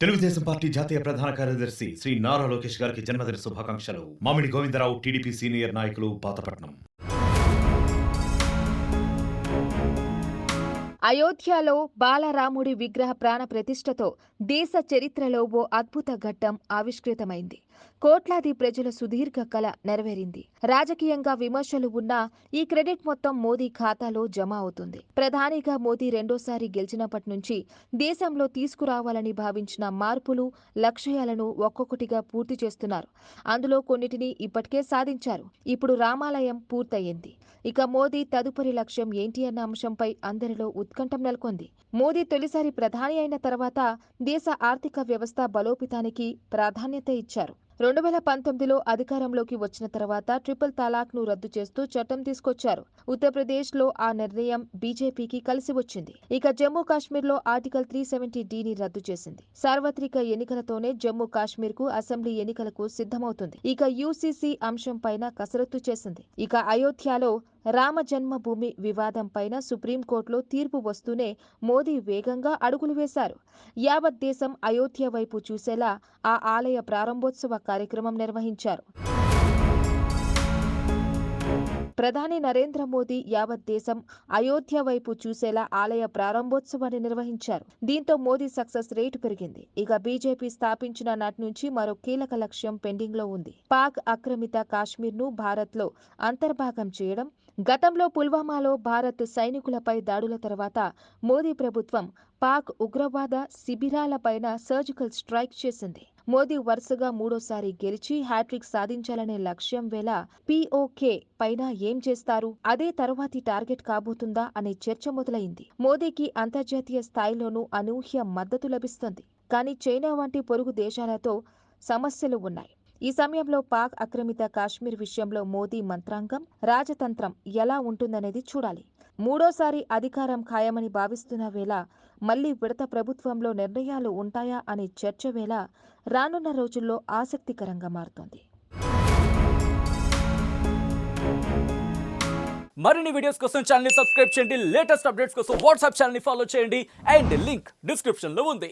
Telugu Desam party జాతీయ ప్రధాన కార్యదర్శి శ్రీ నారా లోకేష్ గారికి జన్మదిన శుభాకాంక్షలు. మామిడి గోవిందరావు, టీడీపీ సీనియర్ నాయకులు, పాతపట్నం. అయోధ్యలో బాలరాముడి విగ్రహ ప్రాణ ప్రతిష్టతో దేశ చరిత్రలో ఓ అద్భుత ఘట్టం ఆవిష్కృతమైంది. కోట్లాది ప్రజల సుదీర్ఘ కల నెరవేరింది. రాజకీయంగా విమర్శలు ఉన్నా ఈ క్రెడిట్ మొత్తం మోదీ ఖాతాలో జమ అవుతుంది. ప్రధానిగా మోదీ రెండోసారి గెలిచినప్పటి నుంచి దేశంలో తీసుకురావాలని భావించిన మార్పులు, లక్ష్యాలను ఒక్కొక్కటిగా పూర్తి చేస్తున్నారు. అందులో కొన్నిటిని ఇప్పటికే సాధించారు. ఇప్పుడు రామాలయం పూర్తయింది. ఇక మోదీ తదుపరి లక్ష్యం ఏంటి అన్న అంశంపై అందరిలో ఉత్కంఠం నెలకొంది. మోదీ తొలిసారి ప్రధాని అయిన తర్వాత దేశ ఆర్థిక వ్యవస్థ బలోపేతానికి ప్రాధాన్యత ఇచ్చారు. 2019లో అధికారంలోకి వచ్చిన తర్వాత ట్రిపుల్ తలాక్ను రద్దు చేస్తూ చట్టం తీసుకొచ్చారు. ఉత్తరప్రదేశ్లో ఆ నిర్ణయం బీజేపీకి కలిసి వచ్చింది. ఇక జమ్మూ కాశ్మీర్లో ఆర్టికల్ 370Dని రద్దు చేసింది. సార్వత్రిక ఎన్నికలతోనే జమ్మూ కాశ్మీర్కు అసెంబ్లీ ఎన్నికలకు సిద్ధమవుతుంది. ఇక యూసీసీ అంశంపైన కసరత్తు చేసింది. ఇక అయోధ్యలో రామ జన్మభూమి వివాదం పైన సుప్రీంకోర్టులో తీర్పు వస్తూనే మోదీ వేగంగా అడుగులు వేశారు. యావత్ దేశం అయోధ్య వైపు చూసేలా ఆ ఆలయ ప్రారంభోత్సవ కార్యక్రమం నిర్వహించారు. ప్రధాని నరేంద్ర మోదీ యావత్ దేశం అయోధ్య వైపు చూసేలా ఆలయ ప్రారంభోత్సవాన్ని నిర్వహించారు. దీంతో మోదీ సక్సెస్ రేటు పెరిగింది. ఇక బీజేపీ స్థాపించిన నాటి నుంచి మరో కీలక లక్ష్యం పెండింగ్ లో ఉంది. పాక్ ఆక్రమిత కాశ్మీర్ను భారత్లో అంతర్భాగం చేయడం. గతంలో పుల్వామాలో భారత్ సైనికులపై దాడుల తర్వాత మోదీ ప్రభుత్వం పాక్ ఉగ్రవాద శిబిరాలపైన సర్జికల్ స్ట్రైక్ చేసింది. మోదీ వరుసగా మూడోసారి గెలిచి హ్యాట్రిక్ సాధించాలనే లక్ష్యం వేళ పీఓకే పైన ఏం చేస్తారు, అదే తర్వాతి టార్గెట్ కాబోతుందా అనే చర్చ మొదలైంది. మోదీకి అంతర్జాతీయ స్థాయిలోనూ అనూహ్య మద్దతు లభిస్తుంది. కానీ చైనా వంటి పొరుగు దేశాలతో సమస్యలు ఉన్నాయి. ఈ సమయంలో పాక్ ఆక్రమిత కాశ్మీర్ విషయంలో మోదీ మంత్రాంగం, రాజతంత్రం ఎలా ఉంటుందనేది చూడాలి. మూడోసారి అధికారం ఖాయమని భావిస్తున్న వేళ మళ్లీ విడత ప్రభుత్వంలో నిర్ణయాలు ఉంటాయా అనే చర్చ వేళ రానున్న రోజుల్లో ఆసక్తికరంగా మారుతోంది. మరిన్ని వీడియోస్ కోసం ఛానల్ ని సబ్స్క్రైబ్ చేయండి. లేటెస్ట్ అప్డేట్స్ కోసం వాట్సాప్ ఛానల్ ని ఫాలో చేయండి. అండ్ లింక్ డిస్క్రిప్షన్ లో ఉంది.